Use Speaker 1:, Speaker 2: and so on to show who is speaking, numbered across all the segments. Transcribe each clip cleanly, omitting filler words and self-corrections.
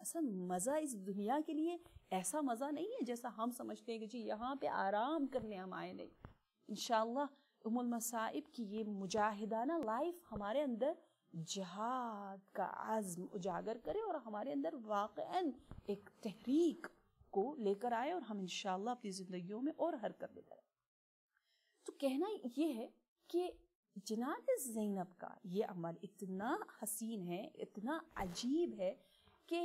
Speaker 1: اصل مزہ اس دنیا کے لیے ایسا مزہ نہیں ہے جیسا ہم سمجھتے ہیں کہ جی یہاں پہ آرام کر لیں ہم آئے نہیں. انشاءاللہ ام المصائب کی یہ مجاہدانہ لائف ہمارے اندر جہاد کا عزم اجاگر کرے اور ہمارے اندر واقعاً ایک تحریک کو لے کر آئے اور ہم انشاءاللہ اپنی زندگیوں میں اور حرکت لے کر آئے. تو کہنا یہ ہے کہ جناب زینب کا یہ عمل اتنا حسین ہے, اتنا عجیب ہے کہ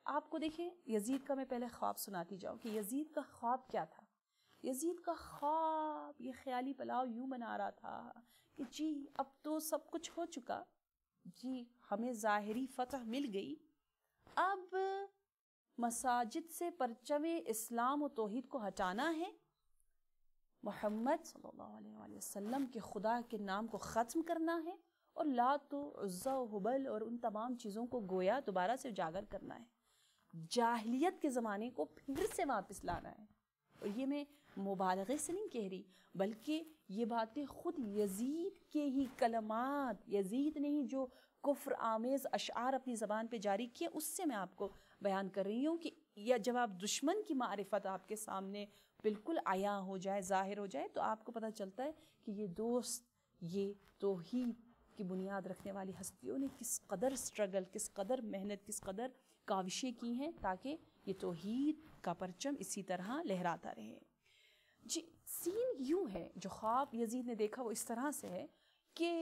Speaker 1: آپ کو دیکھیں یزید کا میں پہلے خواب سناتی جاؤں کہ یزید کا خواب کیا تھا. یزید کا خواب یہ خیالی پلاؤ یوں بنا رہا تھا کہ جی اب تو سب کچھ ہو چکا, جی ہمیں ظاہری فتح مل گئی, اب مساجد سے پرچم اسلام و توحید کو ہٹانا ہے, محمد صلی اللہ علیہ وآلہ وسلم کے خدا کے نام کو ختم کرنا ہے, اور لات و عزا و حبل اور ان تمام چیزوں کو گویا دوبارہ سے اجاگر کرنا ہے, جاہلیت کے زمانے کو پھر سے واپس لانا ہے. اور یہ میں مبالغے سے نہیں کہہ رہی, بلکہ یہ باتیں خود یزید کے ہی کلمات, یزید نے ہی جو کفر آمیز اشعار اپنی زبان پہ جاری کیے اس سے میں آپ کو بیان کر رہی ہوں کہ یا جب آپ دشمن کی معرفت آپ کے سامنے بالکل عیاں ہو جائے, ظاہر ہو جائے, تو آپ کو پتہ چلتا ہے کہ یہ دوست, یہ توحید کی بنیاد رکھنے والی ہستیوں نے کس قدر اسٹرگل, کس قدر محنت, کس قدر کاوشیں کی ہیں تاکہ یہ توحید کا پرچم اسی طرح لہراتا رہے. جی سین یوں ہے, جو خواب یزید نے دیکھا وہ اس طرح سے ہے کہ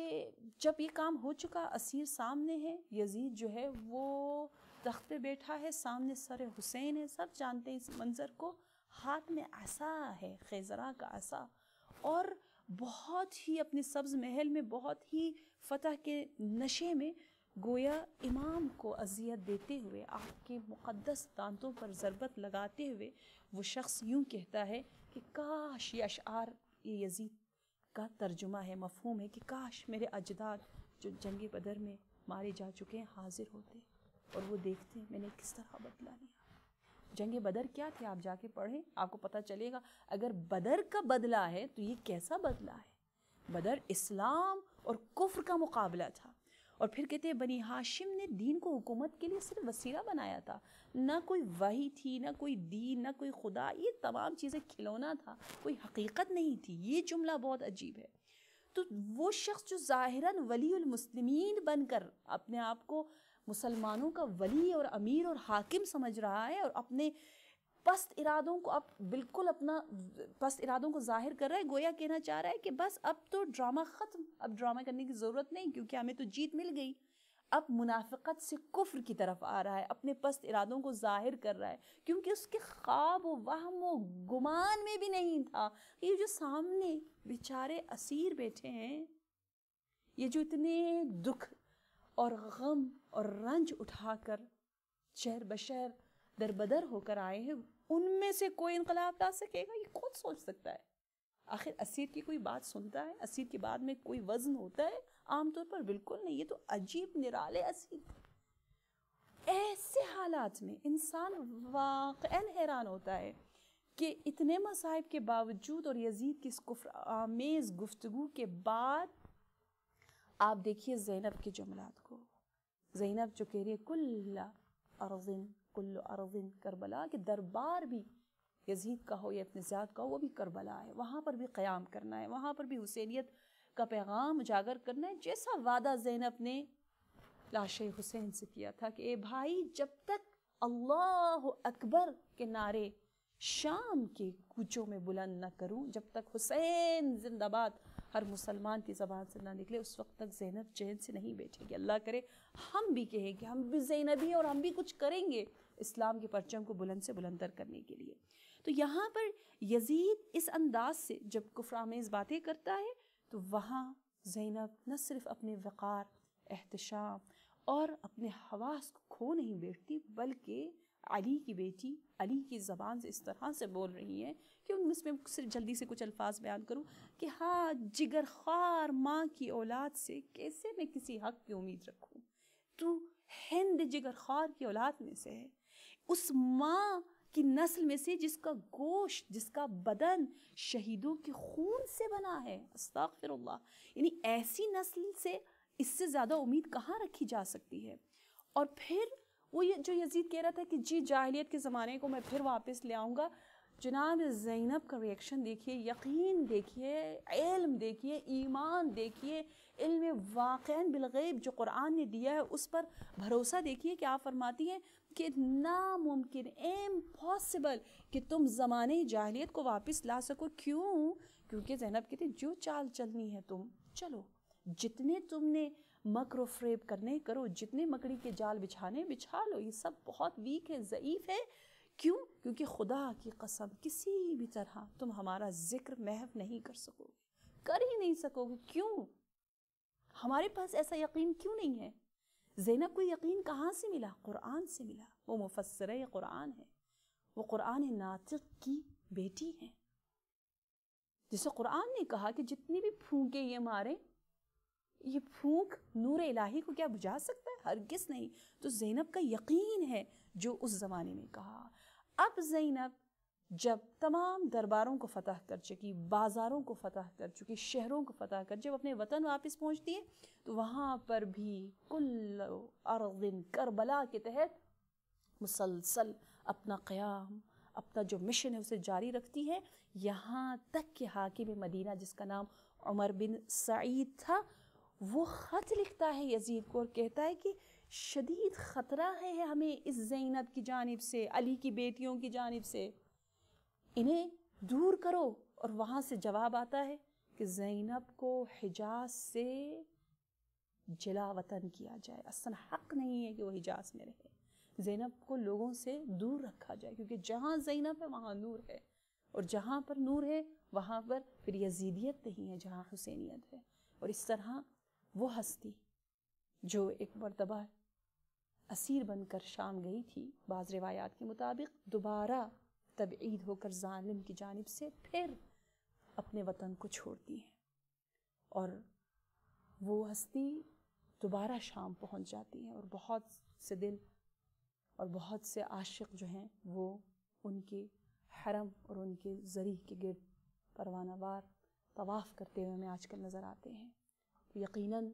Speaker 1: جب یہ کام ہو چکا, اسیر سامنے ہے, یزید جو ہے وہ تخت پہ بیٹھا ہے, سامنے سر حسین ہے, سب جانتے ہیں اس منظر کو, ہاتھ میں عصا ہے, خیزرہ کا عصا, اور بہت ہی اپنے سبز محل میں بہت ہی فتح کے نشے میں گویا امام کو اذیت دیتے ہوئے, آپ کے مقدس دانتوں پر ضربت لگاتے ہوئے وہ شخص یوں کہتا ہے کہ کاش, یہ اشعار یہ یزید کا ترجمہ ہے, مفہوم ہے کہ کاش میرے اجداد جو جنگ بدر میں مارے جا چکے ہیں حاضر ہوتے اور وہ دیکھتے میں نے کس طرح بدلہ لیا. جنگ بدر کیا تھے آپ جا کے پڑھیں, آپ کو پتہ چلے گا. اگر بدر کا بدلہ ہے تو یہ کیسا بدلہ ہے. بدر اسلام اور کفر کا مقابلہ تھا, اور پھر کہتے ہیں بنی ہاشم نے دین کو حکومت کے لیے صرف وسیلہ بنایا تھا, نہ کوئی وحی تھی, نہ کوئی دین, نہ کوئی خدا, یہ تمام چیزیں کھلونا تھا, کوئی حقیقت نہیں تھی. یہ جملہ بہت عجیب ہے. تو وہ شخص جو ظاہراً ولی المسلمین بن کر اپنے آپ کو مسلمانوں کا ولی اور امیر اور حاکم سمجھ رہا ہے, اور اپنے پست ارادوں کو اب بالکل اپنا پست ارادوں کو ظاہر کر رہا ہے, گویا کہنا چاہ رہا ہے کہ بس اب تو ڈرامہ ختم, اب ڈرامہ کرنے کی ضرورت نہیں کیونکہ ہمیں تو جیت مل گئی. اب منافقت سے کفر کی طرف آ رہا ہے, اپنے پست ارادوں کو ظاہر کر رہا ہے, کیونکہ اس کے خواب و وہم و گمان میں بھی نہیں تھا یہ جو سامنے بیچارے اسیر بیٹھے ہیں, یہ جو اتنے دکھ اور غم اور رنج اٹھا کر شہر بشہر در بدر ہو کر آئے ہیں, ان میں سے کوئی انقلاب لا سکے گا, یہ کون سوچ سکتا ہے. آخر اسیر کی کوئی بات سنتا ہے, اسیر کی بات میں کوئی وزن ہوتا ہے عام طور پر؟ بالکل نہیں. یہ تو عجیب نرالے اسیر تھے. ایسے حالات میں انسان واقعاً حیران ہوتا ہے کہ اتنے مصائب کے باوجود اور یزید کی اس کفر آمیز گفتگو کے بعد آپ دیکھیے زینب کے جملات کو. زینب جو کہہ رہی ہے کل ارض کربلا, کہ دربار بھی یزید کا ہو یا ابن زیاد کا ہو وہ بھی کربلا ہے, وہاں پر بھی قیام کرنا ہے, وہاں پر بھی حسینیت کا پیغام اجاگر کرنا ہے, جیسا وعدہ زینب نے لاش حسین سے کیا تھا کہ اے بھائی جب تک اللہ اکبر کے نعرے شام کے کوچوں میں بلند نہ کروں, جب تک حسین زندہ باد ہر مسلمان کی زبان سے نہ نکلے, اس وقت تک زینب چین سے نہیں بیٹھے گی. اللہ کرے ہم بھی کہیں گے, ہم بھی زینبی اور ہم بھی کچھ کریں گے اسلام کے پرچم کو بلند سے بلندر کرنے کے لیے. تو یہاں پر یزید اس انداز سے جب کفرآمیز باتیں کرتا ہے تو وہاں زینب نہ صرف اپنے وقار, احتشام اور اپنے حواس کو کھو نہیں بیٹھتی, بلکہ علی کی بیٹی علی کی زبان سے اس طرح سے بول رہی ہیں کہ ان میں صرف جلدی سے کچھ الفاظ بیان کروں کہ ہاں جگر خوار ماں کی اولاد سے کیسے میں کسی حق کی امید رکھوں. تو ہند جگر خوار کی اولاد میں سے ہے, اس ماں کی نسل میں سے جس کا گوشت, جس کا بدن شہیدوں کے خون سے بنا ہے. استغفر اللہ. یعنی ایسی نسل سے اس سے زیادہ امید کہاں رکھی جا سکتی ہے. اور پھر وہ جو یزید کہہ رہا تھا کہ جی جاہلیت کے زمانے کو میں پھر واپس لے آؤں گا، جناب زینب کا ریئیکشن دیکھیے، یقین دیکھیے، علم دیکھیے، ایمان دیکھیے، علم واقعاً بالغیب جو قرآن نے دیا ہے اس پر بھروسہ دیکھیے کہ آپ فرماتی ہیں کہ ناممکن، امپاسبل کہ تم زمانے جاہلیت کو واپس لا سکو۔ کیوں؟ کیونکہ زینب کہتی جو چال چلنی ہے تم چلو، جتنے تم نے مکر و فریب کرنے کرو، جتنے مکڑی کے جال بچھانے بچھا لو، یہ سب بہت ویک ہے، ضعیف ہے۔ کیوں؟ کیونکہ خدا کی قسم کسی بھی طرح تم ہمارا ذکر محو نہیں کر سکو گے، کر ہی نہیں سکو گے۔ کیوں؟ ہمارے پاس ایسا یقین کیوں نہیں ہے؟ زینب کو یقین کہاں سے ملا؟ قرآن سے ملا۔ وہ مفسرہ قرآن ہے، وہ قرآن ناطق کی بیٹی ہے، جسے قرآن نے کہا کہ جتنی بھی پھونکے یہ مارے، یہ پھونک نور الہی کو کیا بجھا سکتا ہے؟ ہرگز نہیں۔ تو زینب کا یقین ہے جو اس زمانے میں کہا۔ اب زینب جب تمام درباروں کو فتح کر چکی، بازاروں کو فتح کر چکی، شہروں کو فتح کر جب اپنے وطن واپس پہنچتی ہے تو وہاں پر بھی کل ارض کربلا کے تحت مسلسل اپنا قیام، اپنا جو مشن ہے اسے جاری رکھتی ہے، یہاں تک کہ حاکم مدینہ جس کا نام عمر بن سعید تھا، وہ خط لکھتا ہے یزید کو اور کہتا ہے کہ شدید خطرہ ہے ہمیں اس زینب کی جانب سے، علی کی بیٹیوں کی جانب سے، انہیں دور کرو۔ اور وہاں سے جواب آتا ہے کہ زینب کو حجاز سے جلا وطن کیا جائے، اصلا حق نہیں ہے کہ وہ حجاز میں رہے، زینب کو لوگوں سے دور رکھا جائے، کیونکہ جہاں زینب ہے وہاں نور ہے، اور جہاں پر نور ہے وہاں پر پھر یزیدیت نہیں ہے جہاں حسینیت ہے۔ اور اس طرح وہ ہستی جو ایک مرتبہ اسیر بن کر شام گئی تھی، بعض روایات کے مطابق دوبارہ تبعید ہو کر ظالم کی جانب سے پھر اپنے وطن کو چھوڑتی ہے، اور وہ ہستی دوبارہ شام پہنچ جاتی ہے، اور بہت سے دل اور بہت سے عاشق جو ہیں وہ ان کے حرم اور ان کے زریح کے گرد پروانہ وار طواف کرتے ہوئے ہمیں آج کل نظر آتے ہیں۔ یقیناً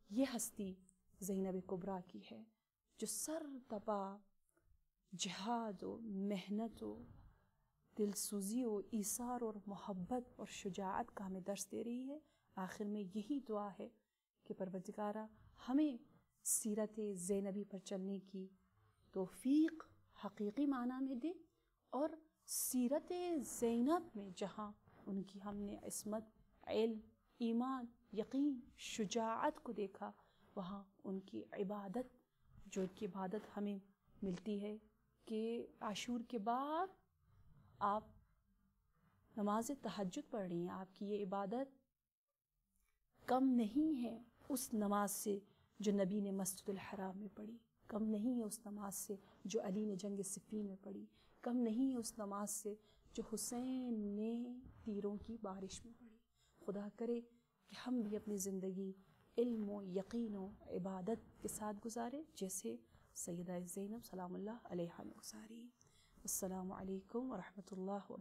Speaker 1: یہ ہستی زینب کبریٰ کی ہے جو سر تپا جہاد و محنت و دل سوزی و ایثار اور محبت اور شجاعت کا ہمیں درس دے رہی ہے۔ آخر میں یہی دعا ہے کہ پروردگارہ ہمیں سیرت زینبی پر چلنے کی توفیق حقیقی معنی میں دے، اور سیرت زینب میں جہاں ان کی ہم نے عصمت، علم، ایمان، یقین، شجاعت کو دیکھا، وہاں ان کی عبادت، جو ان کی عبادت ہمیں ملتی ہے کہ عاشور کے بعد آپ نماز تہجد پڑھ رہی ہیں، آپ کی یہ عبادت کم نہیں ہے اس نماز سے جو نبی نے مسجد الحرام میں پڑھی، کم نہیں ہے اس نماز سے جو علی نے جنگ صفین میں پڑھی، کم نہیں ہے اس نماز سے جو حسین نے تیروں کی بارش میں پڑھی۔ خدا کرے کہ ہم بھی اپنی زندگی علم و یقین و عبادت کے ساتھ گزارے جیسے سیدہ زینب سلام اللہ علیہا نے گزاری۔ السلام علیکم ورحمۃ اللہ وبرکاتہ۔